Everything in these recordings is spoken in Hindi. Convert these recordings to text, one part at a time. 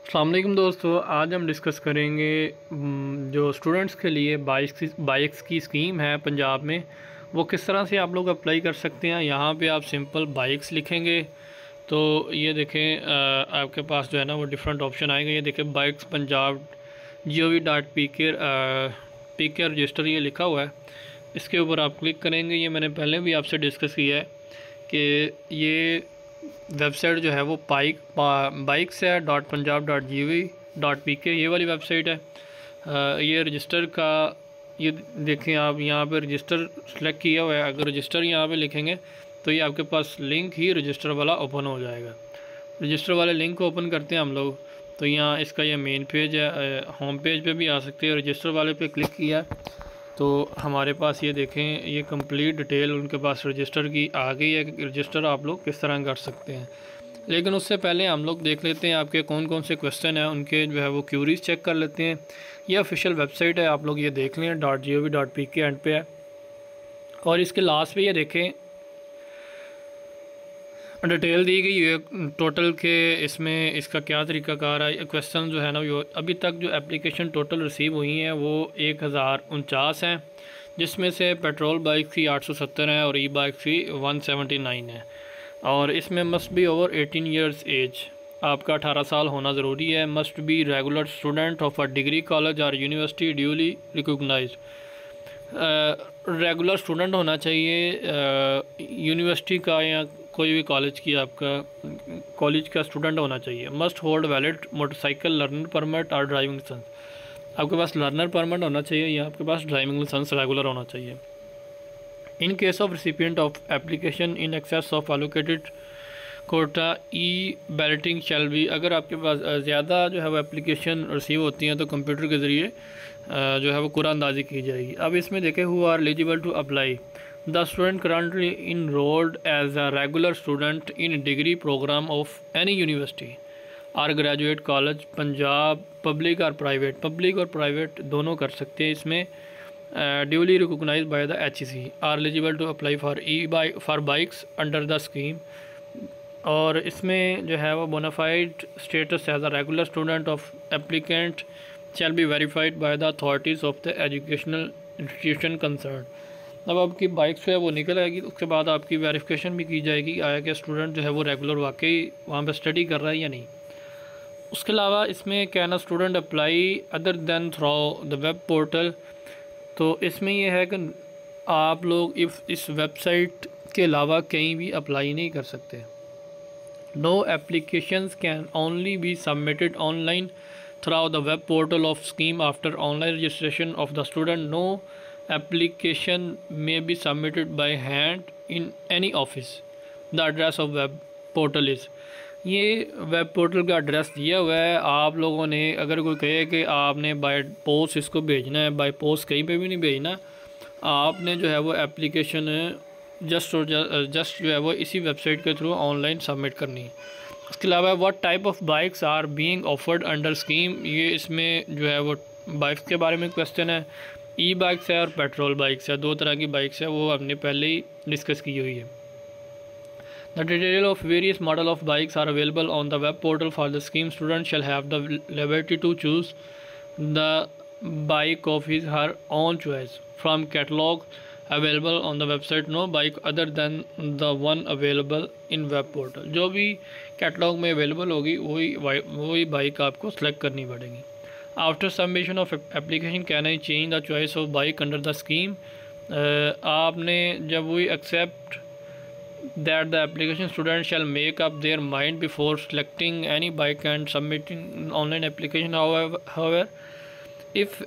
अस्सलाम वालेकुम दोस्तों, आज हम डिस्कस करेंगे जो स्टूडेंट्स के लिए बाइक्स की स्कीम है पंजाब में, वो किस तरह से आप लोग अप्लाई कर सकते हैं। यहाँ पे आप सिंपल बाइक्स लिखेंगे तो ये देखें आपके पास जो है ना वो डिफरेंट ऑप्शन आएंगे। ये देखें बाइक्स पंजाब gov.pk पीके रजिस्टर ये लिखा हुआ है, इसके ऊपर आप क्लिक करेंगे। ये मैंने पहले भी आपसे डिस्कस किया है कि ये वेबसाइट जो है वो बाइक्स है .punjab.gov.pk ये वाली वेबसाइट है। ये रजिस्टर का ये देखें, आप यहाँ पे रजिस्टर सेलेक्ट किया हुआ है। अगर रजिस्टर यहाँ पे लिखेंगे तो ये आपके पास लिंक ही रजिस्टर वाला ओपन हो जाएगा। रजिस्टर वाले लिंक को ओपन करते हैं हम लोग तो यहाँ इसका ये मेन पेज है, होम पेज पे भी आ सकते हैं। रजिस्टर वाले पे क्लिक किया तो हमारे पास ये देखें, ये कंप्लीट डिटेल उनके पास रजिस्टर की आ गई है कि रजिस्टर आप लोग किस तरह कर सकते हैं। लेकिन उससे पहले हम लोग देख लेते हैं आपके कौन कौन से क्वेश्चन हैं, उनके जो है वो क्यूरीज चेक कर लेते हैं। ये ऑफिशियल वेबसाइट है, आप लोग ये देख लें .gov.pk एंड पे है। और इसके लास्ट पे ये देखें डिटेल दी गई है टोटल के इसमें इसका क्या तरीक़ाकार है। क्वेश्चन जो है ना वो अभी तक जो एप्लीकेशन टोटल रिसीव हुई हैं वो 1049 हैं, जिसमें से पेट्रोल बाइक की 870 है और ई बाइक की 179 है। और इसमें must be over 18 years age, आपका 18 साल होना ज़रूरी है। Must be regular student of a degree college और university duly recognised, regular student होना चाहिए यूनिवर्सिटी का या कोई भी कॉलेज की, आपका कॉलेज का स्टूडेंट होना चाहिए। Must hold valid motorcycle learner permit और ड्राइविंग लाइसेंस, आपके पास लर्नर परमिट होना चाहिए या आपके पास ड्राइविंग लाइसेंस रेगुलर होना चाहिए। In case of recipient of application in excess of allocated quota e balloting shall be, अगर आपके पास ज़्यादा जो है वो एप्लीकेशन रिसीव होती हैं तो कंप्यूटर के ज़रिए जो है वो कुरानंदाजी की जाएगी। अब इसमें देखें who are eligible to apply, the student currently enrolled as a regular student in degree programme of any university or graduate college Punjab, public और प्राइवेट, पब्लिक और प्राइवेट दोनों कर सकते हैं इसमें। Duly recognised by the HEC are eligible to apply for bikes under the scheme. और इसमें जो है वो bonafide status as a regular student of applicant shall be verified by the authorities of the educational institution concern. अब आपकी बाइक जो है वो निकल आएगी, उसके बाद आपकी वेरिफिकेशन भी की जाएगी आया कि स्टूडेंट जो है वो रेगुलर वाकई वहाँ पे स्टडी कर रहा है या नहीं। उसके अलावा इसमें can a student apply other than through the web portal, तो इसमें यह है कि आप लोग इस वेबसाइट के अलावा कहीं भी अप्लाई नहीं कर सकते। No applications can only be submitted online through the web portal of scheme after online registration of the student. No application may be submitted by hand in any office, the address of web portal is, ये वेब पोर्टल का एड्रेस दिया हुआ है। आप लोगों ने अगर कोई कहे कि आपने बाय पोस्ट इसको भेजना है, बाय पोस्ट कहीं पे भी नहीं भेजना, आपने जो है वो एप्लीकेशन जस्ट जो है वो इसी वेबसाइट के थ्रू ऑनलाइन सबमिट करनी है। उसके अलावा what type of bikes are being offered under scheme, ये इसमें जो है वो बाइक्स के बारे में क्वेश्चन है। ई बाइक्स है और पेट्रोल बाइक्स है, दो तरह की बाइक्स है, वो हमने पहले ही डिस्कस की हुई है। The detail of various model of bikes are available on the web portal for the scheme. Student shall have the liberty to choose the bike of his her own choice from catalog available on the website. No bike other than the one available in web portal. जो भी कैटलॉग में अवेलेबल होगी वही बाइक आपको सेलेक्ट करनी पड़ेगी। After submission of application can I change the choice of bike under the scheme? आपने जब वही accept that the application student shall make up their mind before selecting any bike and submitting online application. However, if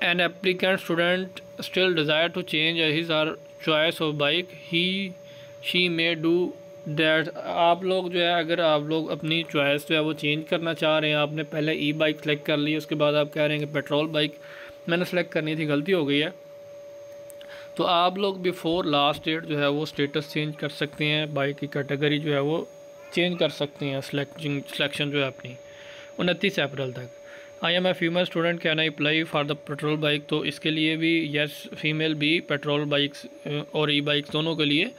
an applicant student still desire to change his or choice of bike, she may do that. आप लोग जो है अगर आप लोग अपनी चॉइस जो है वो चेंज करना चाह रहे हैं, आपने पहले ई बाइक सेलेक्ट कर ली, उसके बाद आप कह रहे हैं कि पेट्रोल बाइक मैंने सेलेक्ट करनी थी, गलती हो गई है, तो आप लोग बिफोर लास्ट डेट जो है वो स्टेटस चेंज कर सकते हैं, बाइक की कैटेगरी जो है वो चेंज कर सकते हैं। सिलेक्शन जो है अपनी 29 अप्रैल तक। I am a female student can I apply for the petrol bike, तो इसके लिए भी यस फीमेल भी पेट्रोल बाइक्स और ई बाइक्स दोनों के लिए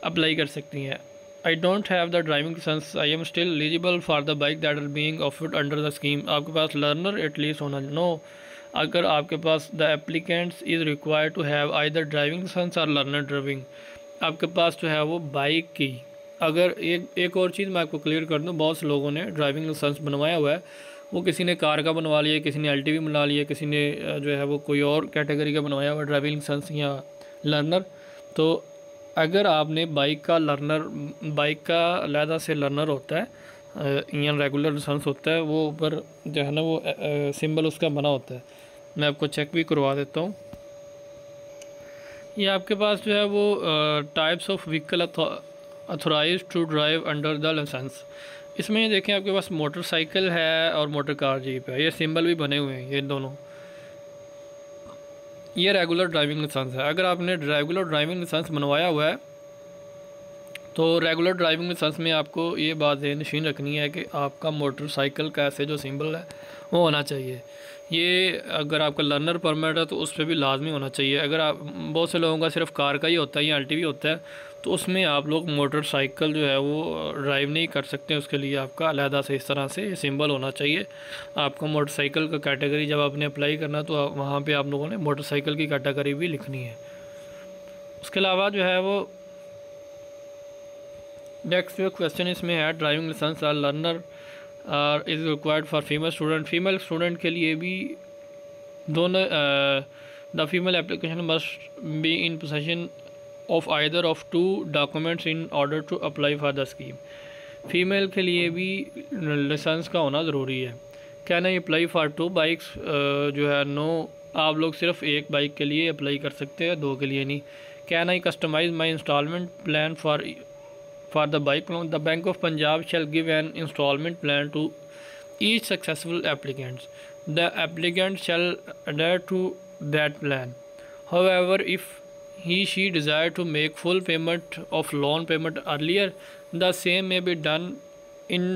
अप्लाई कर सकती हैं। I don't have the driving licence, I am still eligible for the bike that are being offered under the scheme. आपके पास लर्नर एटलीस्ट होना। नो, अगर आपके पास the applicants is required to have either driving licence और लर्नर ड्राइविंग। आपके पास जो है वो बाइक की, अगर एक और चीज़ मैं आपको क्लियर कर दूं, बहुत से लोगों ने ड्राइविंग लाइसेंस बनवाया हुआ है, वो किसी ने कार का बनवा लिया, किसी ने एलटीवी बना लिया, किसी ने जो है वो कोई और कैटेगरी का बनवाया हुआ ड्राइविंग लाइसेंस या लर्नर। तो अगर आपने बाइक का अलहदा से लर्नर होता है या रेगुलर लाइसेंस होता है, वो ऊपर जो है ना वो सिंबल उसका बना होता है। मैं आपको चेक भी करवा देता हूँ। ये आपके पास जो है वो types of vehicle authorize to drive under the licence. इसमें ये देखें आपके पास मोटरसाइकिल है और मोटर कार जीप है, ये सिंबल भी बने हुए हैं ये दोनों। ये रेगुलर ड्राइविंग लाइसेंस है। अगर आपने रेगुलर ड्राइविंग लाइसेंस बनवाया हुआ है तो रेगुलर ड्राइविंग लाइसेंस में आपको ये बात ज़हन रखनी है कि आपका मोटरसाइकिल का ऐसे जो सिंबल है वो होना चाहिए। ये अगर आपका लर्नर परमिट है तो उस पर भी लाजमी होना चाहिए। अगर आप, बहुत से लोगों का सिर्फ कार का ही होता है या एलटीवी होता है, तो उसमें आप लोग मोटरसाइकिल जो है वो ड्राइव नहीं कर सकते। उसके लिए आपका अलहदा से इस तरह से सिंबल होना चाहिए। आपका मोटरसाइकिल का कैटेगरी जब आपने अप्लाई करना तो वहाँ पर आप लोगों ने मोटरसाइकिल की कैटेगरी भी लिखनी है। उसके अलावा जो है वो नेक्स्ट जो क्वेश्चन इसमें है, ड्राइविंग लाइसेंस और learner is required for female student. Female student के लिए भी दोनों the female application must be in possession of either of two documents in order to apply for the scheme. Female के लिए भी लाइसेंस का होना ज़रूरी है। Can I apply for two bikes, जो है नो, आप लोग सिर्फ एक बाइक के लिए अप्लाई कर सकते हैं, दो के लिए नहीं। Can I customize my instalment plan for the bike loan? The Bank of Punjab shall give an installment plan to each successful applicant. The applicant shall adhere to that plan. However, if he/she desire to make full payment of loan payment earlier, the same may be done in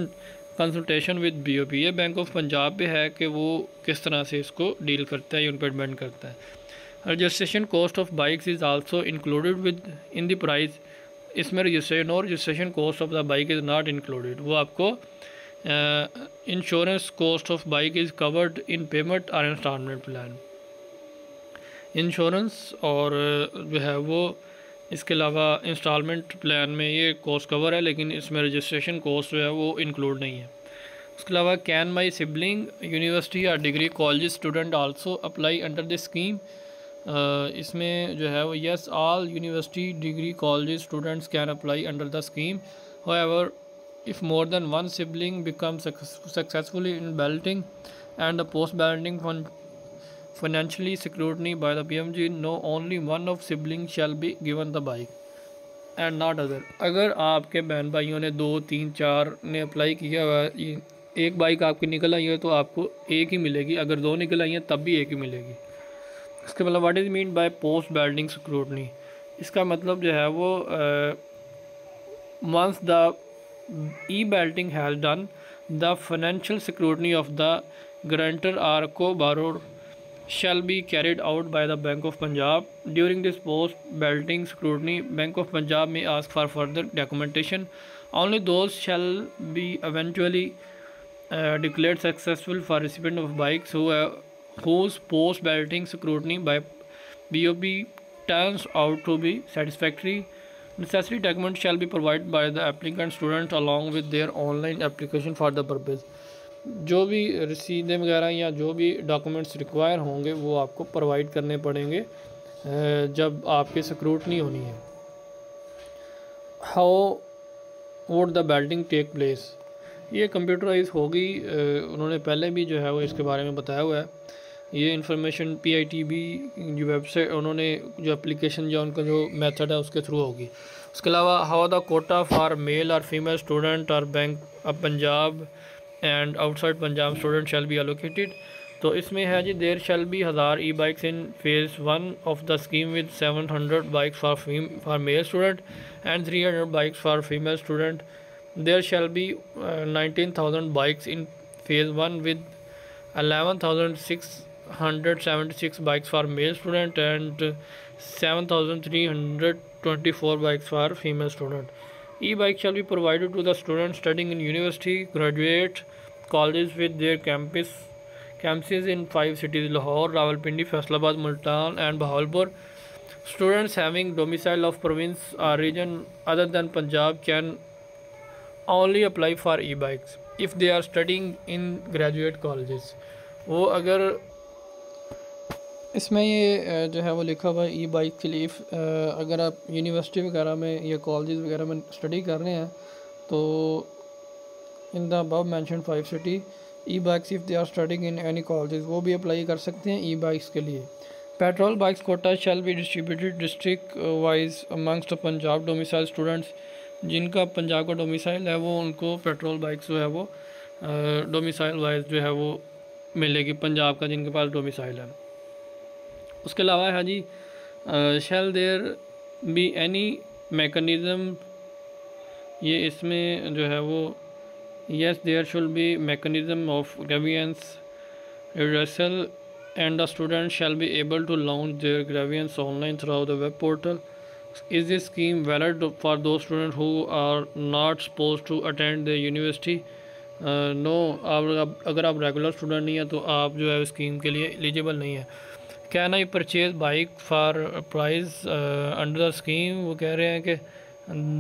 consultation with BOP। ये बैंक ऑफ पंजाब पे है कि वो किस तरह से इसको डील करता है, ये उन पर डिपेंड करता है। Registration cost of bikes is also included with in the price. इसमें registration cost of the bike is not included. वो आपको insurance cost of bike is covered in payment और इंस्टॉलमेंट प्लान। इंश्योरेंस और जो है वो इसके अलावा इंस्टॉलमेंट प्लान में ये कॉस्ट कवर है, लेकिन इसमें रजिस्ट्रेशन कॉस्ट जो है वो इंक्लूड नहीं है। उसके अलावा कैन माई सिबलिंग यूनिवर्सिटी और degree college student also apply under this scheme. इसमें जो है वो yes, all university degree college students can apply under the scheme. However, if more than one sibling becomes successfully in balloting and the post balloting financially scrutiny by the PMG, no, only one of siblings shall be given the bike and not other। अगर आपके बहन भाइयों ने 2, 3, 4 ने अप्लाई किया हुआ है, एक बाइक आपकी निकल आई है तो आपको एक ही मिलेगी, अगर 2 निकल आई हैं तब भी एक ही मिलेगी। इसके मतलब what is mean by post balloting scrutiny, इसका मतलब जो है वो once the e-balloting has done, the financial scrutiny of the guarantor or co-borrower shall be carried out by the Bank of Punjab. During this post-balloting scrutiny, Bank of Punjab may ask for further documentation. Only those shall be eventually declared successful for recipient of bikes whose post-balloting scrutiny by BOP turns out to be satisfactory. Necessary documents shall be provided by the applicant student along with their online application for the purpose। जो भी रसीदें वगैरह या जो भी डॉक्यूमेंट्स रिक्वायर होंगे वो आपको प्रोवाइड करने पड़ेंगे जब आपकी स्क्रूटनी होनी है। How would the balloting take place, ये कंप्यूटराइज होगी। उन्होंने पहले भी जो है वो इसके बारे में बताया हुआ है। ये इंफॉर्मेशन PITB जो वेबसाइट, उन्होंने जो एप्लीकेशन या उनका जो मेथड है उसके थ्रू होगी। उसके अलावा how the quota for male और फीमेल स्टूडेंट और bank of Punjab and outside Punjab student shall be allocated. तो इसमें है जी, देयर शैल बी 1000 e-बाइक्स in phase 1 of the scheme with 700 bikes for male student and 300 bikes for female student. There shall be 19,000 bikes in phase 1 with 11,676 bikes for male student and 7,324 bikes for female student। E-bike shall be provided to the students studying in university, graduate colleges with their campuses in 5 cities: Lahore, Rawalpindi, Faisalabad, Multan and Bahawalpur. Students having domicile of province or region other than Punjab can only apply for e-bikes if they are studying in graduate colleges. वो अगर इसमें ये जो है वो लिखा हुआ है ई बाइक के लिए अगर आप यूनिवर्सिटी वगैरह में या कॉलेज वगैरह में स्टडी कर रहे हैं तो in the above mention 5 city e bikes if they are studying in any college वो भी अप्लाई कर सकते हैं ई बाइक्स के लिए। Petrol bikes quota shall be distributed district wise amongst Punjab domicile students. जिनका पंजाब का डोमिसाइल है वो उनको पेट्रोल बाइक्स जो है वो डोमिसाइल वाइज जो है वो मिलेगी, पंजाब का जिनके पास डोमिसाइल है। उसके अलावा है जी शैल देयर बी एनी मैकेनिज़्म, ये इसमें जो है वो yes there should be mechanism of grievance redressal and the student shall be able to launch their grievance online through the web portal. Is this scheme valid for those students who are not supposed to attend the university? No, अगर आप रेगुलर स्टूडेंट नहीं है तो आप जो है स्कीम के लिए एलिजिबल नहीं है। Can I purchase bike for price under the scheme, वो कह रहे हैं कि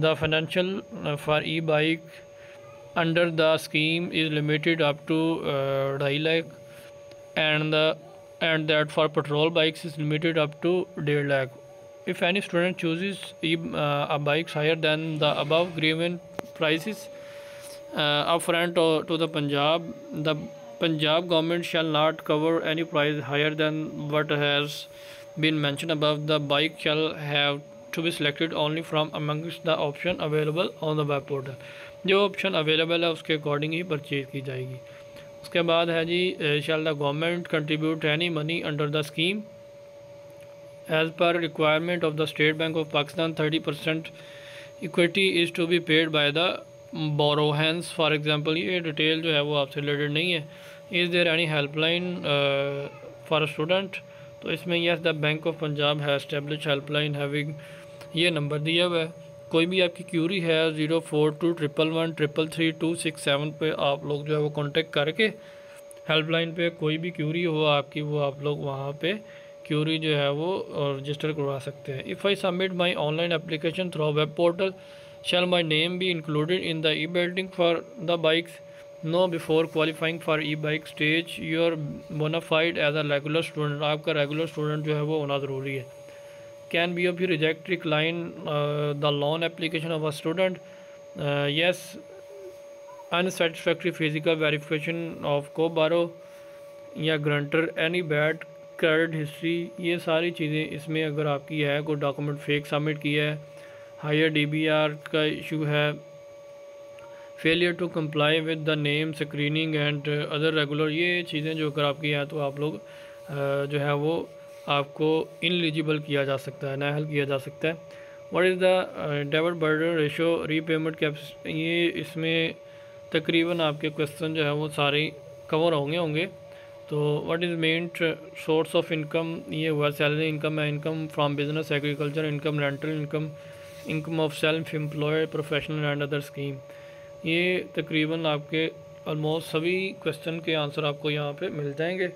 the financial for e bike under the scheme is limited up to 2.5 lakh and that for petrol bikes is limited up to 1.5 lakh. If any student chooses a bikes higher than the above given prices upfront to the Punjab government shall not cover any price higher than what has been mentioned above. The bike shall have to be selected only from amongst the option available on the web portal. जो ऑप्शन अवेलेबल है उसके अकॉर्डिंग ही परचेज की जाएगी। उसके बाद है जी shall the government contribute any money under the scheme as per requirement of the state bank of Pakistan 30% equity is to be paid by the borrowers. For example ये डिटेल जो है वो आपसे रिलेटेड नहीं है। Is there any helpline for student, तो इसमें yes the bank of Punjab है एस्टेब्लिश हेल्पलाइन हैविंग, ये नंबर दिया हुआ है। कोई भी आपकी क्यूरी है 042111333267 पे आप लोग जो है वो कांटेक्ट करके हेल्पलाइन पे कोई भी क्यूरी हो आपकी वो आप लोग वहाँ पे क्यूरी जो है वो रजिस्टर करवा सकते हैं। If I submit my online application through web portal shall my name be included in the e building for the bikes. No before qualifying for e bike stage you are bona fide as a regular student, आपका रेगुलर स्टूडेंट जो है वो होना ज़रूरी है। Can BOP reject decline the loan application of a student? Yes, unsatisfactory physical verification of co-borrow या ग्रंटर एनी बैड क्रेडिट हिस्ट्री, ये सारी चीज़ें इसमें अगर आपकी है कोई डॉक्यूमेंट फेक सबमिट किया है, हायर DBR का इशू है, failure to comply with the name screening and other regular, ये चीज़ें जो अगर आपकी हैं तो आप लोग जो है वो आपको इनएलिजिबल किया जा सकता है, नाअहल किया जा सकता है। What is the debit burden ratio repayment capacity, ये इसमें तकरीबन आपके क्वेश्चन जो है वो सारे कवर होंगे। तो what is main source of income, ये हुआ सैलरी इनकम है, income from business, agriculture income, rental income, income of self employed, professional and other scheme. ये तकरीबन आपके ऑलमोस्ट सभी क्वेश्चन के आंसर आपको यहाँ पे मिल जाएंगे।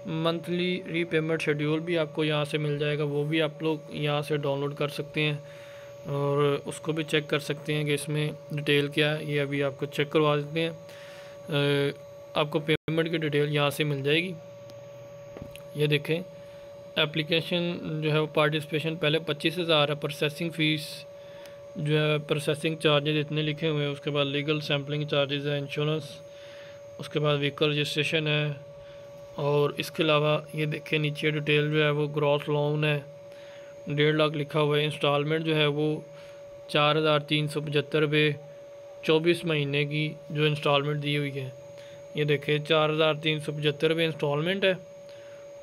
मंथली रीपेमेंट शेड्यूल भी आपको यहाँ से मिल जाएगा, वो भी आप लोग यहाँ से डाउनलोड कर सकते हैं और उसको भी चेक कर सकते हैं कि इसमें डिटेल क्या है। ये अभी आपको चेक करवा देते हैं, आपको पेमेंट की डिटेल यहाँ से मिल जाएगी। ये देखें एप्लीकेशन जो है वो पार्टिसिपेशन पहले 25,000 है, प्रोसेसिंग फ़ीस जो है प्रोसेसिंग चार्जेस इतने लिखे हुए हैं, उसके बाद लीगल सैम्पलिंग चार्जेस है, इंश्योरेंस, उसके बाद व्हीकल रजिस्ट्रेशन है, और इसके अलावा ये देखें नीचे डिटेल जो है वो ग्रॉस लोन है 1.5 लाख लिखा हुआ है। इंस्टॉलमेंट जो है वो 4,375 रुपये 24 महीने की जो इंस्टॉलमेंट दी हुई है। ये देखें 4,375 रुपये इंस्टॉलमेंट है।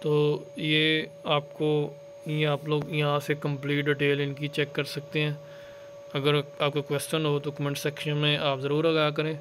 तो ये आपको ये आप लोग यहाँ से कंप्लीट डिटेल इनकी चेक कर सकते हैं। अगर आपको क्वेश्चन हो तो कमेंट सेक्शन में आप ज़रूर आगाह करें।